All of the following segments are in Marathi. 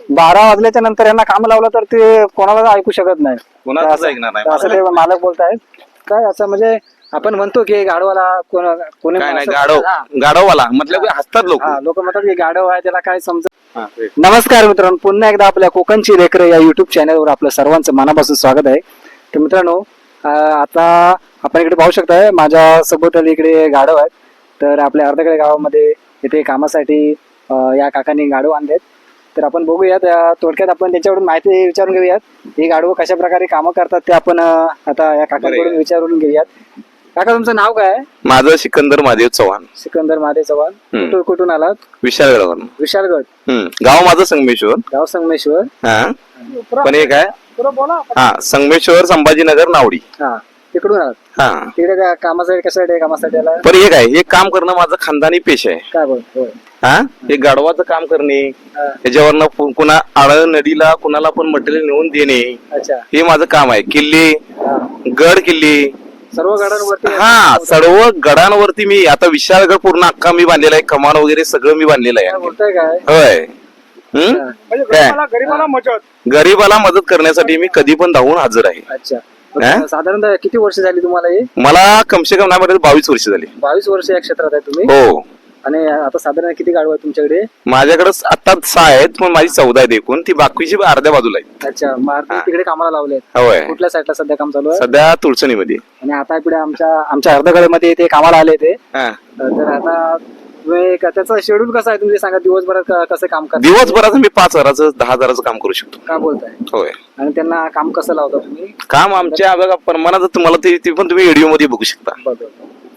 12 वाजल्याच्या नंतर यांना काम लावलं तर ते कोणाला ऐकू शकत नाही. कोणालाच ऐकणार नाही. असं ते मालक बोलतायत. काय असं म्हणजे आपण म्हणतो की गाडवाला कोणी काय नाही, गाडववाला मतलब हसतात लोक. लोक म्हणतात की गाडव आहे त्याला काय समजत. नमस्कार मित्रांनो, पुन्हा एकदा आपल्या कोकणची लेकरं या युट्यूब चॅनलवर आपलं सर्वांचं मनापासून स्वागत आहे. तर मित्रांनो, आता आपण इकडे पाहू शकताय माझ्या सोबत इकडे गाढव आहेत. तर आपल्या अर्धकडे गावामध्ये इथे कामासाठी या काकांनी गाढव आणलेत. तर आपण बघूयात, थोडक्यात आपण त्याच्याकडून माहिती विचारून घेऊयात. ही गाढव कशा प्रकारे कामं करतात ते आपण आता या काकांकडून विचारून घेऊयात. काका, तुमचं नाव काय आहे? माझं सिकंदर महादेव चव्हाण. सिकंदर महादेव चव्हाण. कुठून आलात? विशाळगड. विशाळगड. गाव माझं संगमेश्वर. गाव संगमेश्वर. पण एक आहे संगमेश्वर संभाजीनगर नावडी. तिकडून आलात. तिकडे कामासाठी कशासाठी कामासाठी आला? पण एक आहे, हे काम करणं माझं खानदानी पेशा आहे. काय बोल? हे गाढवाचं काम करणे, त्याच्यावरनं कुणा आळ नदीला कुणाला पण मटेरियल नेऊन देणे, हे माझं काम आहे. किल्ले, गड किल्ले सर्व गडांवरती. सर्व गडांवरती मी आता विशाळगड पूर्ण अख्खा मी बांधलेला आहे. कमान वगैरे सगळं मी बांधलेलं आहे. बोलताय काय? होय. गरीबाला मदत करण्यासाठी मी कधी पण धावून हजर आहे. अच्छा. साधारणतः किती वर्ष झाली तुम्हाला हे? मला कमसे कम नाही 22 वर्ष झाली. 22 वर्ष या क्षेत्रात आहे तुम्ही? हो. आणि आता साधारण किती गाढव आहे तुमच्याकडे? माझ्याकडे आता 6 आहेत, पण माझी 14 आहेत एकूण. ती बाकीची अर्ध्या बाजूला आहेत. अच्छा. तिकडे कामाला लावले? होय. कुठल्या साईडला सध्या काम चालू आहे? सध्या तुळसणीमध्ये. आणि आता इकडे आमच्या अर्धगडमध्ये ते कामाला आले ते. तर आता त्याचा शेड्यूल कसा आहे तुम्ही सांगा? दिवसभरात कसं काम करता? दिवसभराचं मी 5 हजाराचं 10 हजाराचं काम करू शकतो. काय बोलताय? होय. आणि त्यांना काम कसं लावता तुम्ही? काम आमच्या प्रमाणात तुम्हाला ते पण तुम्ही व्हिडिओ मध्ये बघू शकता.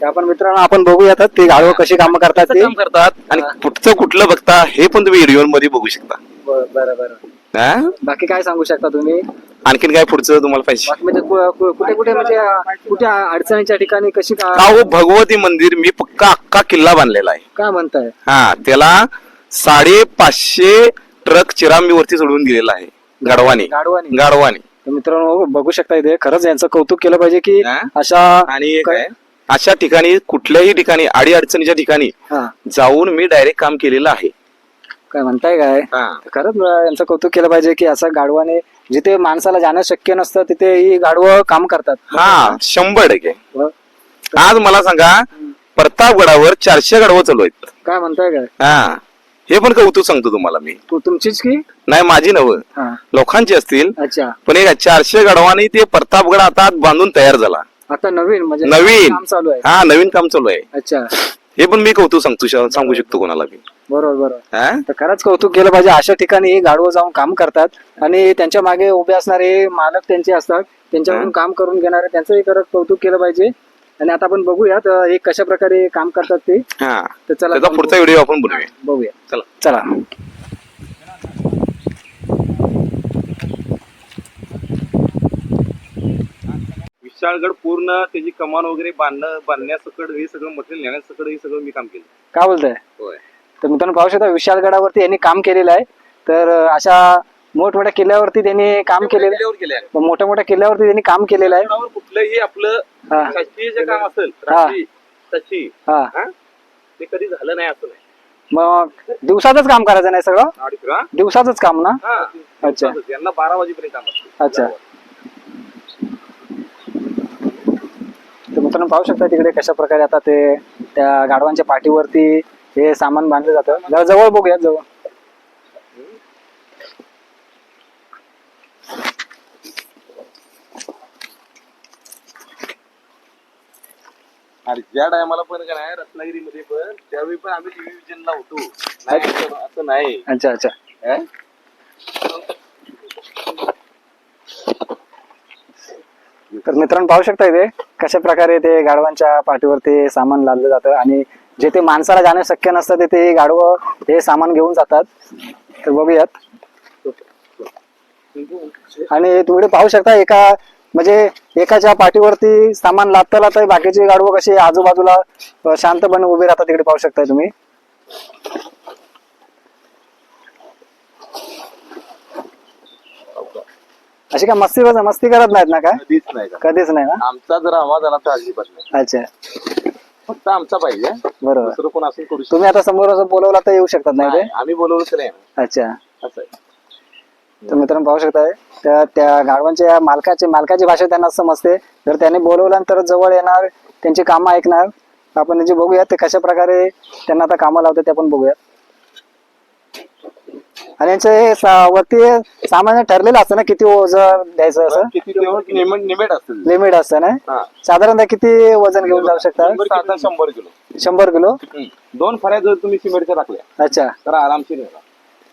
आपण मित्रांनो आपण बघूयात ते गाढव कशी काम करतात ते काम करतात. आणि पुढचं कुठलं बघता हे पण तुम्ही व्हिडिओ मध्ये बघू शकता. बरं. बाकी काय सांगू शकता तुम्ही? आणखीन काय पुढचं तुम्हाला पाहिजे? म्हणजे कुठे कुठे म्हणजे कुठे अडचणीच्या ठिकाणी कशी भगवती मंदिर मी पक्का अख्खा किल्ला बांधलेला आहे. काय म्हणताय? त्याला 550 ट्रक चिरामी वरती सोडून दिलेला आहे गाढवानी. मित्रांनो बघू शकता इथे खरंच यांचं कौतुक केलं पाहिजे की अशा ठिकाणी कुठल्याही ठिकाणी आडी अडचणीच्या ठिकाणी जाऊन मी डायरेक्ट काम केलेलं आहे. काय म्हणताय काय? खरंच यांचं कौतुक केलं पाहिजे की असं गाढवाने जिथे माणसाला जाणं शक्य नसतं तिथे ही गाढवं काम करतात. 100%. आज मला सांगा, प्रतापगडावर 400 गाढवं चालू आहेत. काय म्हणताय काय? हे पण कौतुक सांगतो तुम्हाला मी. तुमचीच की नाही? माझी नव लोकांची असतील. अच्छा. पण एक 400 गाढवांनी ते प्रतापगड आता बांधून तयार झाला. आता नवीन म्हणजे नवीन चालू आहे? नवीन काम चालू आहे. अच्छा. हे पण मी कौतुक सांगू शकतो कोणाला मी. बरोबर. तर खरंच कौतुक केलं पाहिजे. अशा ठिकाणी गाढवं जाऊन काम करतात आणि त्यांच्या मागे उभे असणारे मालक त्यांचे असतात, त्यांच्याकडून काम करून घेणारे त्यांचंही खरंच कौतुक केलं पाहिजे. आणि आता आपण बघूयात हे कशा प्रकारे काम करतात ते. तर चला पुढचा व्हिडिओ आपण बघूया. चला. विशाळगड पूर्ण त्याची कमान वगैरे बांधण्यासकड हे सगळं मटेरियल नेण्यासकड हे सगळं मी काम केलं. काय बोलताय? होय. तर मित्रांनो पाहू शकता विशाळगडावरती यांनी काम केलेलं आहे. तर अशा मोठमोठ्या किल्ल्यावरती त्यांनी काम केलेलं आहे. मोठ्या मोठ्या किल्ल्यावरती त्यांनी काम केलेलं आहे. कुठलंही आपलं जे काम असेल ते कधी झालं नाही असं नाही. मग दिवसातच काम करायचं नाही सगळं? दिवसातच काम ना? अच्छा. यांना 12 वाजेपर्यंत काम असतं. अच्छा. तर मित्रांनो पाहू शकता तिकडे कशा प्रकारे आता ते त्या गाढवांच्या पाठीवरती हे सामान बांधलं जातं. जरा जवळ बघूया. जवळ ज्या टायमाला पण काय नाही रत्नागिरीमध्ये पण त्यावेळी पण आम्ही टीव्ही विजनला होतो. असं नाही. अच्छा. तर मित्रांनो पाहू शकता इथे कशा प्रकारे ते गाढवांच्या पाठीवरती सामान लादलं जातं आणि जेथे माणसाला जाणं शक्य नसतं तिथे गाढवं हे सामान घेऊन जातात. तर बघूयात. आणि तुम्ही पाहू शकता एकाच्या पाठीवरती सामान लादता बाकीचे गाढवं कसे आजूबाजूला शांतपणे उभे राहतात. तिकडे पाहू शकताय तुम्ही. अशी काय मस्ती करत नाहीत ना? काय कधीच नाही ना? आमचा जर आवाज आला तर अजिबात नाही. अच्छा. फक्त आमचा पाहिजे. बरोबर. दुसरं कोण असं करू शकतो. तुम्ही आता समोर बोलवला तर येऊ शकतात नाही? आम्ही बोलवलं नाही. अच्छा. असं आहे. तर मित्रांनो पाहू शकताय त्या गाढवांच्या मालकाची भाषा त्यांना समजते. जर त्यांनी बोलवल्यानंतर जवळ येणार, त्यांची कामं ऐकणार. आपण म्हणजे बघूयात ते कशा प्रकारे त्यांना आता कामं लावतात ते आपण बघूयात. आणि यांचे वरती सामान्य ठरलेलं असतं ना किती वजन द्यायचं असं किती लिमिट असते. लिमिट असतं ना. साधारणतः किती वजन घेऊन जाऊ शकता? 100 किलो. 100 किलो. 2 फऱ्या जर तुम्ही सिमेंटच्या टाकल्या अच्छा. तर आरामशीर येणार.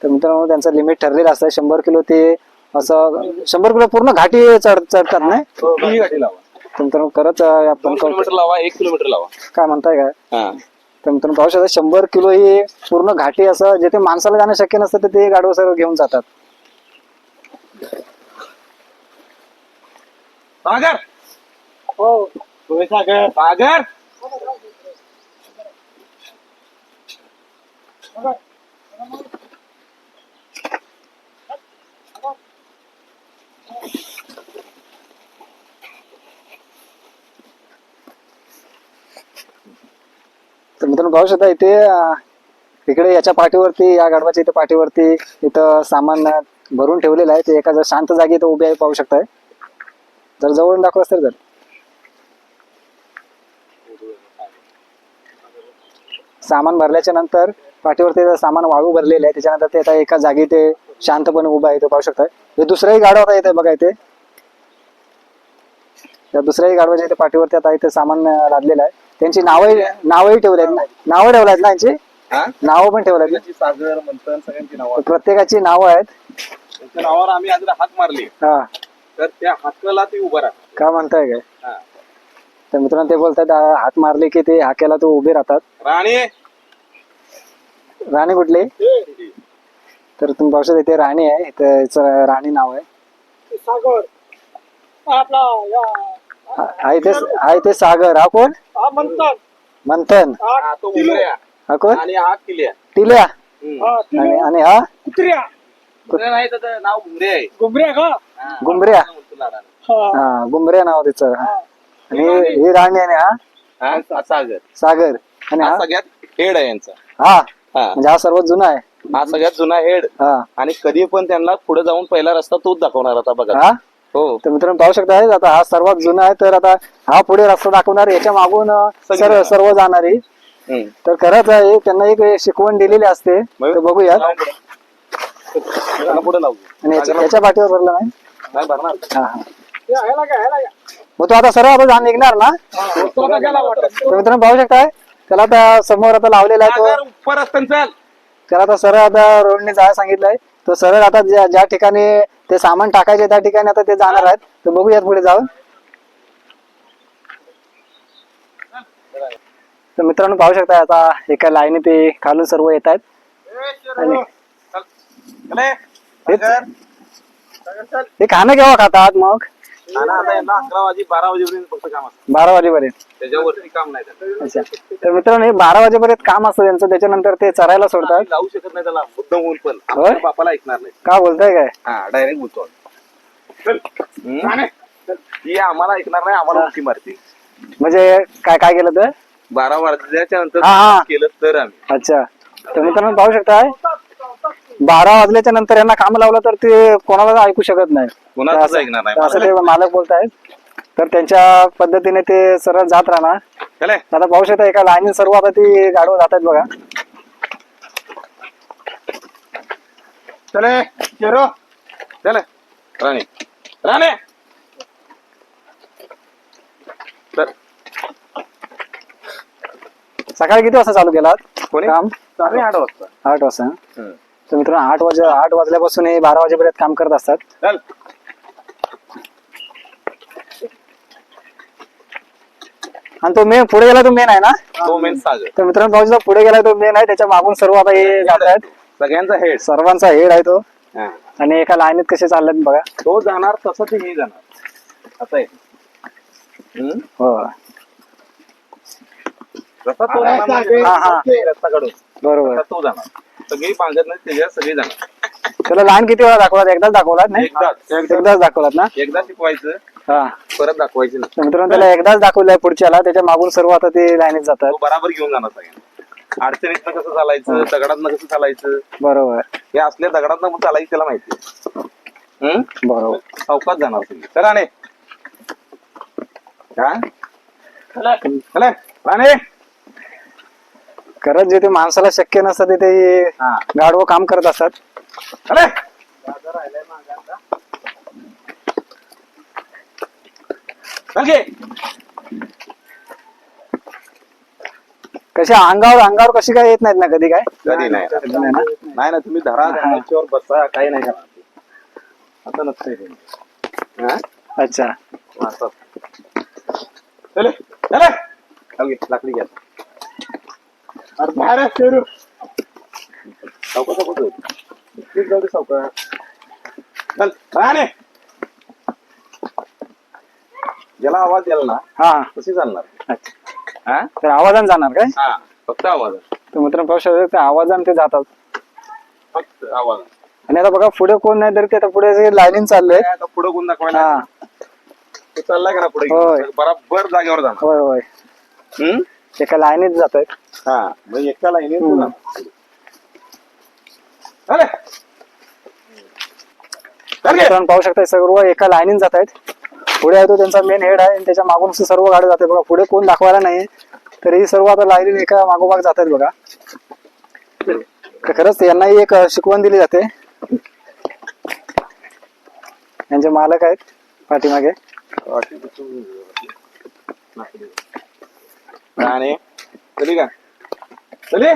तर मित्रांनो त्यांचं लिमिट ठरलेलं असतं 100 किलो. ते असं 100 किलो पूर्ण घाटी चढतात नाही. ही गाठी लावा. तर मित्रांनो खरंच आपण 2 किलोमीटर लावा, 1 किलोमीटर लावा. काय म्हणताय काय? हा. तर मित्रांनो पाहू शकता 100 किलो ही पूर्ण घाटी असं जिथे माणसाला जाणं शक्य नसतं तर ते गाडव सर्व घेऊन जातात. सागर. हो सागर. सागर. तर मित्रांनो पाहू शकता इथे इकडे याच्या पाठीवरती, या गाढवाच्या इथे पाठीवरती इथं सामान भरून ठेवलेलं आहे. ते एका जर शांत जागी इथं उभे आहे पाहू शकताय. जर जवळून दाखवा तर सामान भरल्याच्या नंतर पाठीवरती सामान वाळू भरलेलं आहे. त्याच्यानंतर ते आता एका जागी ते शांतपणे उभा आहे. ते पाहू शकताय. हे दुसराही गाढव आता इथे बघा. इथे त्या दुसऱ्याही गाढवाच्या इथे पाठीवरती आता इथे सामान लादलेलं आहे. त्यांची नावही ठेवलेत ना. नावं ठेवलेत ना यांची. नावं पण ठेवलेत. सागर, मंथन सगळ्यांची नावं. प्रत्येकाची नावं आहेत. त्यांच्या नावावर आम्ही आज हाक मारली. हा. तर त्या हाकाला ती उभा राहतात. काय म्हणताय काय? हा. तर मित्रांनो ते बोलतात हाक मारले की ते हाक्याला तो उभे राहतात. राणी कुठली? तर तुम्ही पाहू शकता इथे राणी आहे. इथे याचं राणी नाव आहे. सागर आपला हा इथे सागर. हा कोण? मंथन. मंथन. हा तो घुमऱ्या. हा कोण? आणि हा किल्ल्या. टिल्या. हा आणि हा कुत्र्या. कुत्र्या नाही त्याचं नाव घुमरे आहे. गुबऱ्या का? गुमऱ्या. हा. हा गुमऱ्या नाव त्याचं. आणि ही राणी आहे. हा सागर. सागर. आणि हा हा सगळ्यात हेड आहे यांचा. हा हा. म्हणजे हा सर्वात जुना आहे. हा सगळ्यात जुना हेड. हा. आणि कधी पण त्यांना पुढे जाऊन पहिला रस्ता तोच दाखवणार आता बघा. हा. हो. तर मित्रांनो पाहू शकता आता हा सर्वात जुना आहे. तर आता हा पुढे रस्ता दाखवणार. याच्या मागून सर्व जाणारी. तर खरंच आहे त्यांना एक शिकवण दिलेली असते. तर बघूया. पुढे लावू. आणि याच्या पाठीवर भरला नाही. नाही भरणार. हा हा. ह्याला काय मग तो आता सर्व आता निघणार ना. तर मित्रांनो पाहू शकताय त्याला आता समोर आता लावलेला आहे तो. उपर असतं चाल. त्याला आता सरळ आता रोडने जायला सांगितलंय. तो सरळ आता ज्या ठिकाणी ते सामान टाकायचे त्या ठिकाणी आता ते जाणार आहेत. तर बघूयात पुढे जाऊन. तर मित्रांनो पाहू शकता आता एका लाईनी ते खालून सर्व येत आहेत. हे खाणं केव्हा खातात मग? 11 वाजे 12 वाजेपर्यंत फक्त काम असतं. 12 वाजेपर्यंत. त्याच्यावरती काम नाही त्याचं. अच्छा. तर मित्रांनो हे 12 वाजेपर्यंत काम असतं त्यांचं. त्याच्यानंतर ते चरायला सोडतात. आम्ही लावू शकत नाही त्याला मुद्दाम होऊन पण होय? आमच्या बापाला ऐकणार नाही. का बोलताय काय? हा डायरेक्ट बोलतो. ती आम्हाला ऐकणार नाही. आम्हाला उलटी मारते. म्हणजे काय काय केलं तर? 12 वाजल्याच्या नंतर हा. केलं तर आम्ही. अच्छा. तर मित्रांनो पाहू शकताय 12 वाजल्याच्या नंतर यांना काम लावलं तर ते कोणाला ऐकू शकत नाही. कोणालाच ऐकणार नाही. असं ते मालक बोलतायत. तर त्यांच्या पद्धतीने ते सरळ जात राहणार. चले. आता पाहू शकता एका लाईन सर्व आता ती गाडव जातात बघा. चले चेरो. चले राणे राणे. तर सकाळी किती वाजता चालू केलात कोणी? काम? 8 वाजता. 8 वाजता. तर मित्रांनो 8 वाजल्यापासून हे 12 वाजेपर्यंत काम करत असतात. चल. आणि तो मेन पुढे गेला तो मेन आहे ना. तो मेन सागर. तर मित्रांनो पाहू शकता पुढे गेला तो मेन आहे. त्याच्या मागून सर्व आता हे जात आहेत. सगळ्यांचा हेड. सर्वांचा हेड आहे तो. आणि एका लाईनीत कसे चाललेत बघा. तो जाणार तसं ते हे जाणार असं आहे. हो. रस्ता तो जाणार हा हा रस्ता काढून बरोबर. रस्ता तो जाणार. सगळी पांगत नाही त्याच्यात सगळी जाणार. त्याला लाईन किती वेळा दाखवलात? एकदाच दाखवलात नाही? एकदाच दाखवलात ना. एकदा शिकवायचं हा. परत दाखवायचं नाही. तर मित्रांनो त्याला एकदाच दाखवलंय पुढच्याला. त्याच्या मागून सर्व आता ते लाईनीत जातात. तो बराबर घेऊन जाणार सगळ्यांना. अडचणीतनं कसं चालायचं, दगडातनं कसं चालायचं. बरोबर. हे असल्या दगडातनं चालायचं त्याला माहिती. बरोबर. चौकात जाणार तुम्ही चला ने राणे खरंच जे ते माणसाला शक्य नसतं ते हा. गाढवं काम करत असतात. चले कशी अंगावर कशी काय येत नाहीत ना कधी काय कधी नाही नाही ना? नाही ना तुम्ही धरा धराच्यावर बसा काही नाही करणार आता नसतंय ते. हा? अच्छा. असं. चले चले खाली घे, लाकडी घ्या अरे बाहेर आहे शेरू. चौकात जाऊ दे चौकात चल राणे ज्याला आवाज द्याल ना हा कशी चालणार अच्छा. हा तर आवाजाने जाणार काय हा फक्त आवाज तर मित्रांनो पाहू शकता ते आवाजाने ते जातात. फक्त आवाज आणि आता बघा पुढे कोण नाही तर ते आता पुढे जे लाईनिंग चाललंय. आता पुढे गुण दाखवायला हा तो चाललाय का ना पुढे होय. बराबर जागेवर जाणार होय होय हम्म? एका लाईनीत जात आहेत. हा मग एका लाईनीत हम्म. अरे मित्रांनो पाहू शकता सर्व एका लाईनीत जात आहेत. पुढे आहे तो त्यांचा मेन हेड आहे आणि त्याच्या मागून सर्व गाडी जाते बघा. पुढे कोण दाखवायला नाही तरी सर्व आता लाईनीत एका मागोमाग जात आहेत बघा. तर खरंच यांनाही एक शिकवण दिली जाते. यांचे मालक आहेत पाठीमागे. राणे चली का चले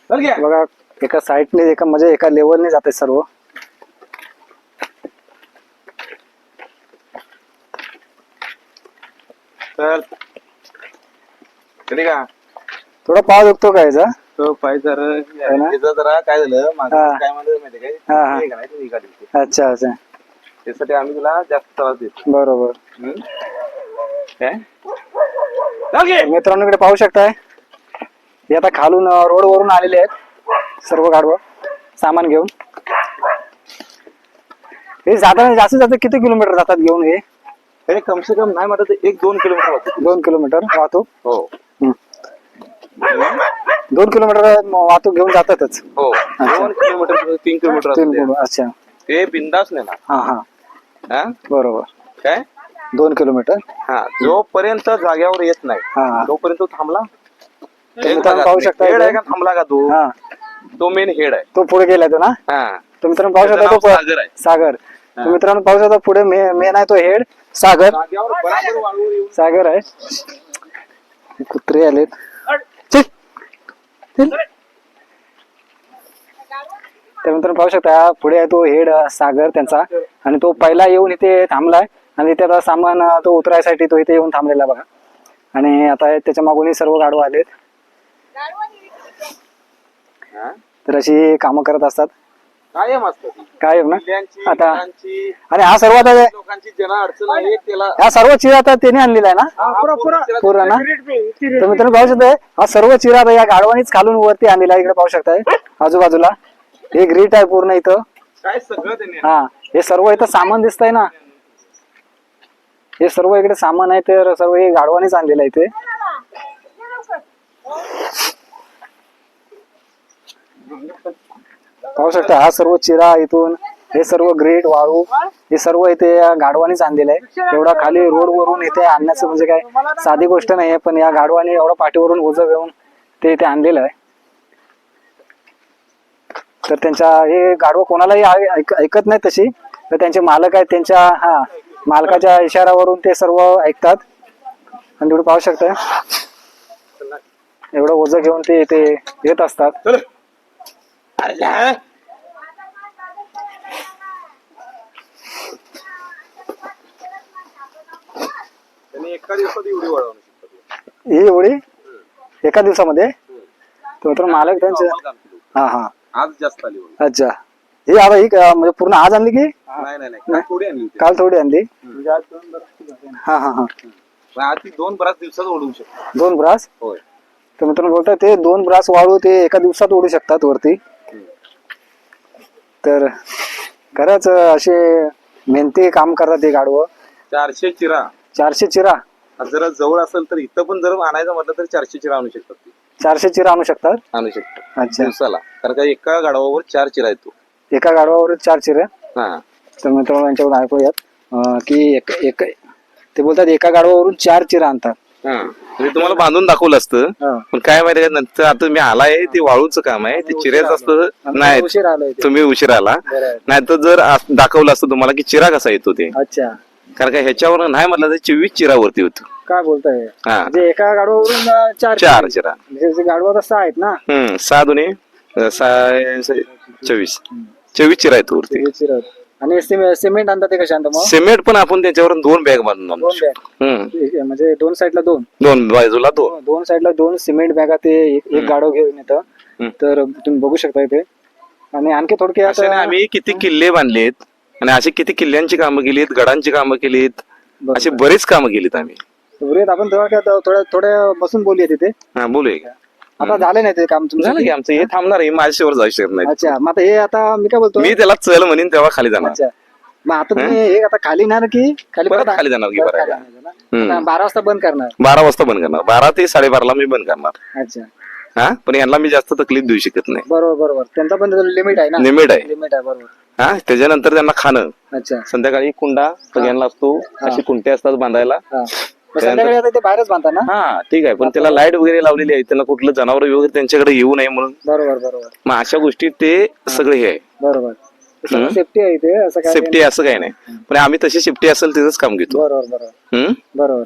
चल घ्या बघा एका साईडने एका म्हणजे एका लेवलने जाते सर्व. चल चली का थोडा पाव दुखतो का याचा तो पाय जर ना? त्याचं जरा काय झालं माझं हा. काय म्हणलं माहिती काय हा, हा. हे करायचं, हे करायचं. अच्छा अच्छा त्यासाठी आम्ही तुला जास्त त्रास देतो बरोबर. हम्म? काय चल घे. मित्रांनो इकडे पाहू शकताय हे आता खालून रोड वरून आलेले आहेत सर्व गाडवं सामान घेऊन. हे जाताना जास्तीत जास्त किती किलोमीटर जातात घेऊन हे हे कम से कम नाही म्हणत 1-2 किलोमीटर होतं 2 किलोमीटर वाहतूक. हो 2 किलोमीटर वाहतूक घेऊन जातातच. हो 2 किलोमीटर 3 किलोमीटर 3 असू द्या. किलोमीटर अच्छा. ते बिंदास नाही ना हा हा हा बरोबर. काय 2 किलोमीटर. हा जोपर्यंत जाग्यावर येत नाही हा. तोपर्यंत तो थांबला मित्रांनो पाहू शकता हेड आहे का थांबला का तो हा तो मेन हेड आहे तो पुढे गेलाय तो ना. हा तर मित्रांनो पाहू त्याचं शकता नाव तो सागर आहे. सागर. तर मित्रांनो पाहू शकता पुढे मेन आहे तो हेड सागर. जाग्यावर बराबर वाळू येऊन सागर आहे. कुत्रे आलेत. चल. चल. तर मित्रांनो पाहू शकता पुढे आहे तो हेड सागर त्यांचा आणि तो पहिला येऊन इथे थांबलाय आणि इथे आता सामान तो उतरायसाठी तो इथे येऊन थांबलेला बघा. आणि आता त्याच्या मागूनही सर्व गाडव आलेत. हा? तर अशी कामं करत असतात कायम असतं ती. काय ना किल्ल्यांची, आता मुलांची, आणि हा सर्व आता लोकांची ज्यांना अडचण आहे त्याला हा सर्व चिरा आता त्याने आणलेला आहे ना पुरा ना. तर मित्रांनो पाहू शकताय हा सर्व चिरा आता या गाडवानीच खालून वरती आणलेला आहे. इकडे पाहू शकताय आजूबाजूला एक ग्रीट आहे पूर्ण इथं. काय सगळं त्यांनी हा हे सर्व इथं सामान दिसतंय ना हे सर्व इकडे सामान आहे तर सर्व हे गाडवानीच आणलेलं आहे इथे. पाहू शकता हा सर्व चिरा इथून हे सर्व ग्रेट वाळू हे सर्व इथे या गाडवानीच आणलेलं आहे. एवढा खाली रोड वरून इथे आणण्याचं म्हणजे काय साधी गोष्ट नाहीये पण या गाडवानी एवढा पाठीवरून ओझं घेऊन ते इथे आणलेलं आहे. तर त्यांच्या हे गाडवं कोणालाही ऐकत नाही तशी तर त्यांचे मालक आहेत त्यांच्या हा मालकाच्या इशाऱ्यावरून ते सर्व ऐकतात. आणि तुम्ही पाहू शकता एवढं ओझं घेऊन ते इथे येत असतात. अरे जा. त्यांनी एका दिवसात एवढी वळवणू शकतात. ही एवढी एका दिवसामध्ये तर मालक त्यांचे हा हा आज जास्त आली वळवण. अच्छा ही आता ही म्हणजे पूर्ण आज आणली की नाही नाही नाही थोडी आणली होती. काल थोडी आणली. म्हणजे आज 2 बरास हा हा हा पण आज ती 2 बराच दिवसात ओढू शकतो. 2 ब्रास. होय तर मित्रांनो बोलतात ते 2 ब्रास वाळू ते एका दिवसात ओढू शकतात वरती. तर खरंच असे मेहनती काम करतात ते गाडवं. 400 चिरा 400 चिरा जर जवळ असेल तर इथं पण जर आणायचं म्हटलं तर 400 चिरा आणू शकतात ते. 400 चिरा आणू शकतात. आणू शकतो अच्छा. दिवसाला, कारण का एका गाढवावर 4 चिरा येतो. एका गाडवावर 4 चिरे. हा तर मित्रांनो यांच्याकडून ऐकूयात की एक ते बोलतात एका गाडवावरून 4 चिरा आणतात. हा म्हणजे तुम्हाला बांधून दाखवलं असतं, हा. पण काय माहिती का नंतर आता मी आलाय ते वाळूचं काम आहे, ते चिऱ्याचं असतं. नाही उशीर आलोय ते. तुम्ही उशीर आला, बरं. नाही तर जर दाखवलं असतं तुम्हाला की चिरा कसा येतो ते, अच्छा. कारण का ह्याच्यावर नाही म्हटलं तर 24 चिरावरती होतो. काय बोलताय? हा म्हणजे एका गाडवावरून 4 4 चिरा. म्हणजे गाडवा तर 6 आहेत ना. 6 दुने 24 चिरा येतो वरती. ते चिरा. आणि सिमेंट आणतात ते कशा आणतात मग? सिमेंट पण आपण त्याच्यावर 2 बॅग बांधून आणतो. 2 बॅग म्हणजे 2 साईडला 2. 2 बाजूला 2. 2 साईडला 2 सिमेंट बॅगा ते एक गाडव घेऊन येतं. तर तुम्ही बघू शकता इथे. आणि आणखी थोडक्यात अशाने आम्ही किती किल्ले बांधलेत आणि अशी किती किल्ल्यांची कामं केलीत, गडांची कामं केलीत, अशी बरीच कामं केलीत आम्ही. उरेत आपण थोड्या बसून बोलूया तिथे. हा बोलूया की. आता झालं नाही ते काम तुमचं? झालं की आमचं हे थांबणार आहे, माझ्याशिवर जाऊ शकत नाही. अच्छा. मग आता हे आता मी काय बोलतो, मी त्याला चल म्हणेन तेव्हा खाली जाणार. अच्छा. मग आता तुम्ही हे आता खाली येणार की खाली परत परत खाली जाणार की परत बरं खाली आहे. आणायचं ना? आता 12 वाजता बंद करणार. 12 वाजता बंद करणार, 12 ते 12:30ला मी बंद करणार. अच्छा. हा पण यांना मी जास्त तकलीफ देऊ शकत नाही. बरोबर. त्यांचा पण लिमिट आहे ना. लिमिट आहे. लिमिट आहे. बरोबर. हा त्याच्यानंतर त्यांना खाणं, अच्छा. संध्याकाळी कुंडा सगळ्यांना असतो, अशी कुंटे असतात बांधायला. हा. मग संध्याकाळी आता ते बाहेरच बांधतात ना. हा ठीक आहे, पण त्याला लाईट वगैरे लावलेली आहे, त्यांना कुठलं जनावर वगैरे त्यांच्याकडे येऊ नये म्हणून. बरोबर. मग अशा गोष्टी ते सगळे हे आहे. बरोबर. सेफ्टी आहे इथे, असं काय सेफ्टी असं काही नाही, पण आम्ही तशी सेफ्टी असेल तिथंच काम घेतो. बरोबर. बरोबर.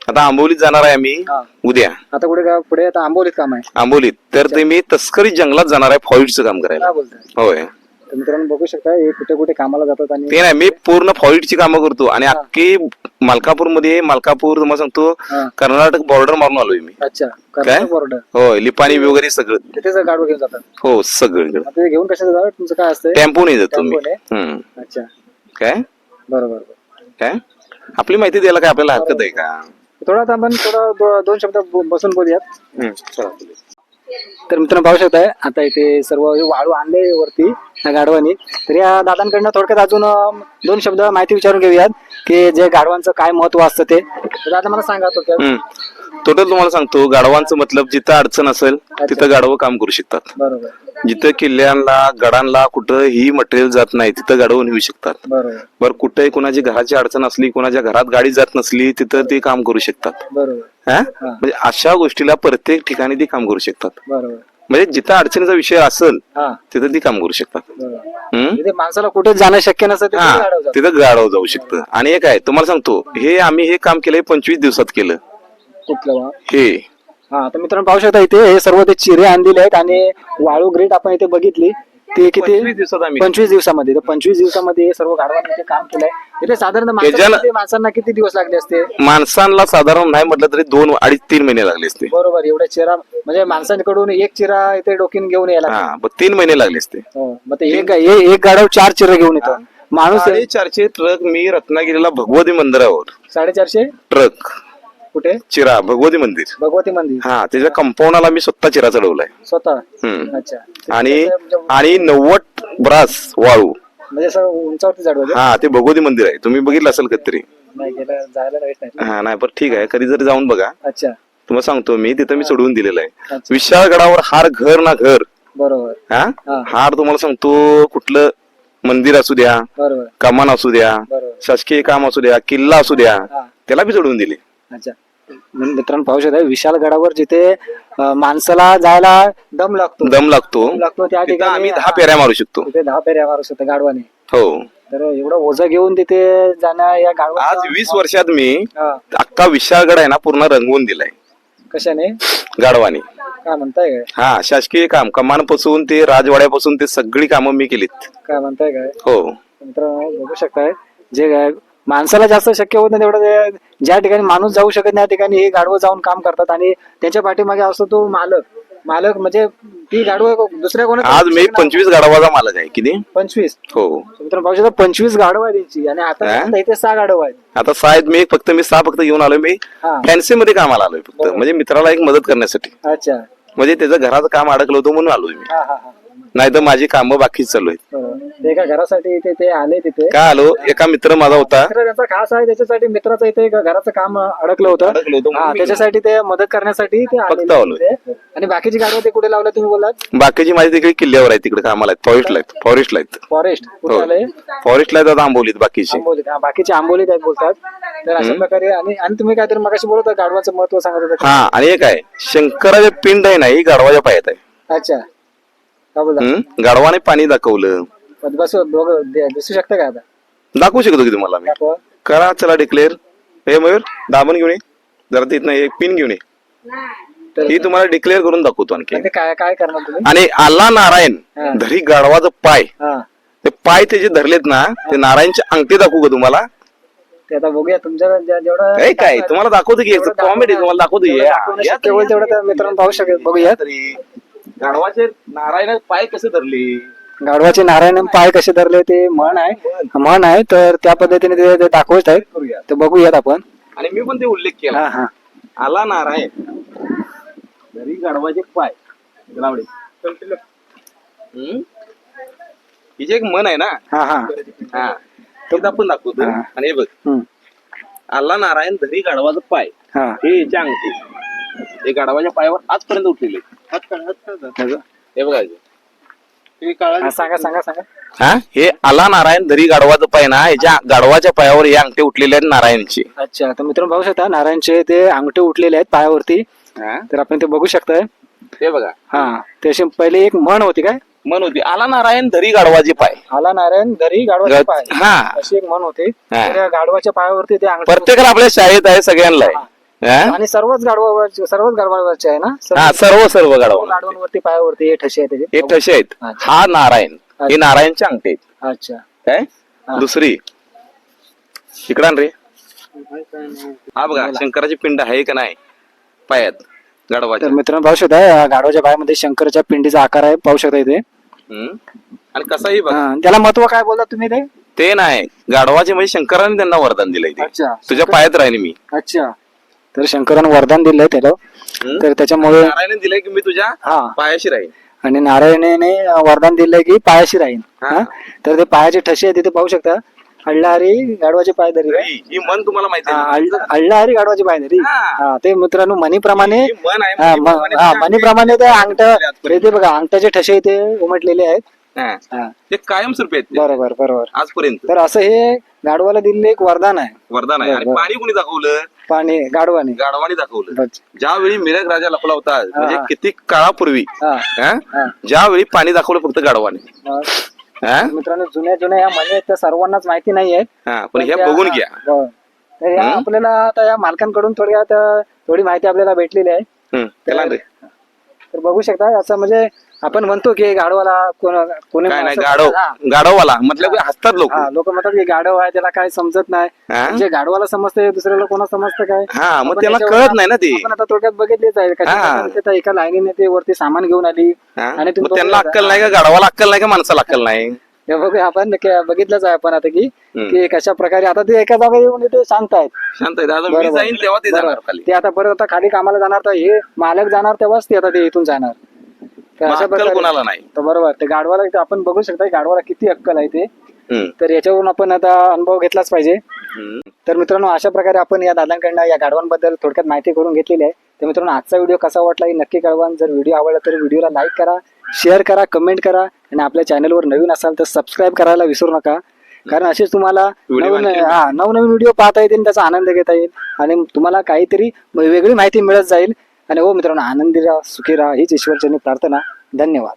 आता आंबोलीत जाणार आहे आम्ही हा. उद्या. आता पुढे आता आंबोलीत काम आहे. आंबोलीत तर ते मी तस्करी जंगलात जाणार आहे फॉइटचं काम करायला. काय बोलताय? होय. तर मित्रांनो बघू शकता हे कुठे कुठे कामाला जातात. आणि ते नाही, मी पूर्ण फॉइटची कामं करतो आणि अख्खी मलकापूर तुम्हाला सांगतो, हा. कर्नाटक बॉर्डर मारून आलोय मी. अच्छा. कर्नाटक बॉर्डर. होय, लिपाणी वगैरे सगळं. तिथेच गाडवा घेऊन जातात. हो सगळं. आता ते घेऊन कशाचं जातात? तुमचं काय असतं? टेम्पो नाही जातो मी. टेम्पोने? अच्छा. काय बरोबर. काय आपली माहिती द्यायला काय आपल्याला हरकत आहे का? थोडा आपण 2 शब्द बसून बोलूयात. चला. तर मित्रांनो पाहू शकताय आता इथे सर्व वाळू आणले वरती या गाढवानी. तर या दादांकडनं थोडक्यात अजून 2 शब्द माहिती विचारून घेऊयात की जे गाढवांचं काय महत्व असतं ते. तर दादा मला सांगा थोडक्यात. टोटल तुम्हाला सांगतो, गाढवांचं मतलब जिथं अडचण असेल तिथं गाढवं काम करू शकतात. बरोबर. जिथं किल्ल्यांना गडांना कुठंही मटेरियल जात नाही तिथं गाढवं नेऊ शकतात. बरोबर. बरं कुठेही कुणाची घराची अडचण असली, कुणाच्या घरात गाडी जात नसली तिथं ते काम करू शकतात. बरोबर. हा म्हणजे अशा गोष्टीला प्रत्येक ठिकाणी ते काम करू शकतात. बरोबर. म्हणजे जिथं अडचणीचा विषय असेल हा. तिथं ती काम करू शकतात. बरोबर. तिथे माणसाला कुठे जाणं शक्य नसतं तिथे हा गाढव जातात. तिथं गाढव जाऊ शकतं. आणि एक आहे तुम्हाला सांगतो, हे आम्ही हे काम केलंय 25 दिवसात केलं. कुठलं बा? हे हा. तर मित्रांनो पाहू शकता इथे हे सर्व ते चिरे आणलेले आहेत आणि वाळू ग्रेट आपण इथे बघितली ते किती 25 दिवसात आम्ही 25 दिवसामध्ये. तर 25 दिवसामध्ये हे सर्व गाढवांनी इथे काम केलंय. इथे साधारण माणसांना किती दिवस लागले असते? माणसांना साधारण नाही म्हटलं तरी 2, 2.5, 3 महिने लागले असते. बरोबर. एवढ्या चिरा म्हणजे माणसांकडून एक चिरा इथे डोकीन घेऊन यायला. हा 3 महिने लागले असते. मग ते एक गाढव 4 चिरा घेऊन येतो. माणूस 450 ट्रक मी रत्नागिरीला भगवती मंदिरावर 450 ट्रक कुठे? चिरा भगवती मंदिर. भगवती मंदिर. हा त्याच्या कंपाऊंडला मी स्वतः चिरा चढवलाय स्वतः. हम्म. अच्छा. आणि 90 ब्रास वाळू. म्हणजे असं उंचावरती चढवायचं? हा ते भगवती मंदिर आहे, तुम्ही बघितलं असेल कधीतरी. नाही गेलं, जायला नाही. हा नाही पण ठीक आहे, कधी जरी जाऊन बघा. अच्छा. तुम्हाला सांगतो मी तिथं मी चढवून दिलेलं आहे. अच्छा. विशाळगडावर हार घर ना घर. बरोबर. हा हा. हार तुम्हाला सांगतो, कुठलं मंदिर असू द्या, बरोबर. कमान असू द्या, बरोबर. शासकीय काम असू द्या, किल्ला असू द्या, हा. त्याला बी चढवून दिले. अच्छा. मित्रांनो पाहू शकता विशाल गडावर जिथे माणसाला जायला दम लागतो त्या तिथं ठिकाणी आम्ही 10 फेऱ्या मारू शकतो. तिथे 10 फेऱ्या मारू शकतो गाढवाने. हो. तर एवढं ओझं घेऊन तिथे जाणं या गाढवा आज 20 वर्षात मी हा. अख्खा विशाळगड आहे ना पूर्ण रंगवून दिलाय कशाने? गाढवाने. काय म्हणताय काय? हा शासकीय काम, कमानपासून ते राजवाड्यापासून ते सगळी कामं मी केलीत. काय म्हणताय काय? हो. मित्रांनो बघू शकताय जे माणसाला जास्त शक्य होत नाही तेवढं ज्या ठिकाणी माणूस जाऊ शकत नाही त्या ठिकाणी हे गाढवं जाऊन काम करतात. आणि त्याच्या पाठीमागे असतो तो मालक म्हणजे ती गाढवं दुसऱ्या कोणा. आज मी 25 गाढवाचा मालक आहे. किती? 25. हो. मित्रांनो पाहू शकता 25 गाढवं आहे त्यांची. आणि आता इथे 6 गाढवं आहेत. आता 6 मी 6 फक्त घेऊन आलोय. मी हा. फॅन्सी मध्ये कामाला आलोय फक्त, म्हणजे मित्राला एक मदत करण्यासाठी. अच्छा. म्हणजे त्याचं घराचं काम अडकलं होतं म्हणून आलोय मी, हा. नाही तर माझी कामं बाकीच चालू आहेत. बरोबर. ते एका घरासाठी इथे ते आले तिथे काय आलो एका मित्र माझा होता मित्र त्यांचा खास आहे त्याच्यासाठी मित्राचं इथे एक घराचं काम अडकलं होतं अडकलो होतो म्हणून हा मी त्याच्यासाठी ते मदत करण्यासाठी ते फक्त आलेले आलोय. तिथे. आणि बाकीची गाडवं ते कुठे लावलं तुम्ही बोलात बाकीची माझी तिकडे किल्ल्यावर आहे तिकडे कामाला आहेत फॉरेस्टला आहेत फॉरेस्ट कुठे हो. आलंय फॉरेस्टला आहेत आता आंबोलीत बाकीची आंबोलीत हा बाकीचे आंबोलीत आहेत बोलतात तर अशा प्रकारे आणि तुम्ही काहीतरी मगाशी बोलत होता गाडवाचं महत्व सांगत होता हा आणि एक आहे शंकराचे पिंड आहे ना ही गाढवाच्या पायात आहे अच्छा का बोलता गाढवाने पाणी दाखवलं बस दिसू शकतं का आता दाखवू शकतो की तुम्हाला मी दाखवा. करा चला डिक्लेअर हे मयूर दाबण घेऊन ये जरा तिथनं एक पिन घेऊन ये ही तुम्हाला डिक्लेअर करून दाखवतो आणखी म्हणजे काय काय करणार तुम्ही आणि आला नारायण हा. धरी गाढवाचं पाय हा ते पाय ते जे धरलेत ना ते नारायणचे अंगठी दाखवू का तुम्हाला ते आता बघूया तुमच्या जेवढं हे काय तुम्हाला दाखवतो की जेवढं कॉमेडी तुम्हाला दाखवतो जेवढं दाखवणं शक्य होईल तेवढं त्या मित्रांनो पाहू शकेल बघूया गाढवाचे नारायण पाय कसे धरले गाढवाचे नारायण पाय कसे धरले ते म्हण आहे तर त्या पद्धतीने ते दाखवत आहेत तर बघूयात आपण आणि मी पण ते उल्लेख केला हा हा आला नारायण धरी गाढवाचे पाय गावडे ही जी एक मन आहे ना हा हा हा ते आपण दाखवतो हा. आणि हे बघ हम्म. आला नारायण धरी गाढवाचं पाय हा हे याच्या अंगठी हे गाढवाच्या पायावर आजपर्यंत उठलेले हे बघायचं हा, सांगा सांगा सांगा हा हे आला नारायण धरी गाढवाचं पाय ना ह्याच्या गाढवाच्या पायावर हे अंगठे उठलेले आहेत नारायणचे अच्छा तर मित्रांनो पाहू शकता नारायणचे ते अंगठे उठलेले आहेत पायावरती हा तर आपण ते बघू शकताय हे बघा हा ते अशी पहिले एक म्हण होती काय मन होती आला नारायण धरी गाढवाचे पाय आला नारायण धरी गाढवाचे पाय हा अशी एक म्हण होती हा. तर या गाढवाच्या पायावरती ते अंगठे प्रत्येकाला आपल्या शाळेत आहे सगळ्यांना आहे हा? आणि सर्वच गाढवावरचे आहे ना हा सर्व गाढवा गाढवांवरती पायावरती हे ठसे आहे हे त्याचे ठसे आहेत अच्छा. हा नारायण हे नारायणचे अंगठे आहेत अच्छा काय हा. दुसरी इकडं आण रे हा बघा शंकराची पिंड आहे का नाही पायात तर गाढवाच्या मित्रांनो पाहू शकता या गाढवाच्या पायामध्ये शंकरच्या पिंडीचा आकार आहे पाहू शकता इथे आणि कसाही बघा हा, त्याला महत्व काय बोलता तुम्ही ते ते नाही गाढवाचे म्हणजे शंकराने त्यांना वरदान दिलंय ते अच्छा तुझ्या पायात राहीन मी अच्छा तर शंकरानं वरदान दिलंय त्याला तर त्याच्यामुळे नारायण दिलंय की मी तुझ्या हा पायाशी राहीन आणि नारायणाने वरदान दिलंय की पायाशी राहीन हा. हा तर ते पायाचे ठसे आहे तिथे पाहू शकता अल्लाहरी गाढवाचे पाय धरी काय? ही मन तुम्हाला माहिती हा, आहे अल्लाहरी गाढवाचे पाय धरी हा. हा ते मित्रांनो मनीप्रमाणे ही मन आहे हा, मनीप्रमाणे हा, तुझ्या मनीप्रमाणे ते अंगठ आजपर्यंत. ते बघा अंगठाचे ठसे इथे उमटलेले आहेत हा. हा ते कायमस्वरूपी आहेत ते. बरोबर बरोबर आजपर्यंत तर असं हे गाढवाला दिलेलं एक वरदान आहे वरदान आहे आणि बरं. पाणी कुणी दाखवलं पाणी गाढवाने गाढवाने दाखवलं अच्छा. ज्यावेळी मिरग राजा लपला होता म्हणजे हा. किती काळापूर्वी हा हा? हा ज्यावेळी पाणी दाखवलं फक्त गाढवाने मग हा? मित्रांनो जुन्या ह्या म्हणी आहेत त्या सर्वांनाच माहिती नाही आहेत हा, पण ह्या त्या- बघून घ्या हो. तर ह्या आपल्याला आता या मालकांकडून थोडी माहिती आपल्याला भेटलेली आहे त्याला रे तर बघू शकता असं म्हणजे आपण म्हणतो की गाढवाला कोणी काय नाही असं- गाढव हा, गाढववाला मतलब हसतात लोक हा लोक म्हणतात की गाढव आहे त्याला काय समजत नाही हा? जे गाढवाला समजते दुसऱ्याला कोणा समजतं काय हा मग आपण त्याला त्याच्यावर- कळत नाही ना ते आपण आता थोडक्यात बघितलेच आहे कशा हा. प्रकारे ते एका लाईनीने ते वरती सामान घेऊन आली हा? आणि तुम्ही मग त्यांना बघू अक्कल शकता. नाही का गाढवाला अक्कल नाही का माणसाला अक्कल नाही हे बघूया आपण बघितलंच आहे आपण आता की हम्म. की कशा प्रकारे आता ते एका जागा येऊन ते सांगतायत शांत आहे दादा मी बरोबर. जाईन तेव्हा ते जाणार बरोबर. खाली ते आता परत आता खाली कामाला जाणार तर हे मालक जाणार तेव्हाच ते आता ते इथून जाणार तर मग अशा अक्कल प्रकारे कोणाला नाही तर बरोबर ते गाढवाला इथे आपण बघू शकता की गाढवाला किती अक्कल आहे ते हम्म. तर याच्यावरून आपण आता अनुभव घेतलाच पाहिजे हम्म. तर मित्रांनो अशा प्रकारे आपण या दादांकडनं या गाढवांबद्दल थोडक्यात माहिती करून घेतलेली आहे तर मित्रांनो आजचा व्हिडिओ कसा वाटला हे नक्की कळवा जर व्हिडिओ आवडला तर व्हिडिओला लाईक करा शेअर करा कमेंट करा आणि आपल्या चॅनलवर नवीन असाल तर सबस्क्राईब करायला विसरू नका कारण असेच तुम्हाला व्हिडिओ नवनवीन व्हिडिओ पाहता येतील त्याचा आनंद घेता येईल आणि तुम्हाला काहीतरी वेगळी माहिती मिळत जाईल आणि हो मित्रांनो आनंदी राहा सुखी राहा हीच ईश्वरचरणी प्रार्थना धन्यवाद.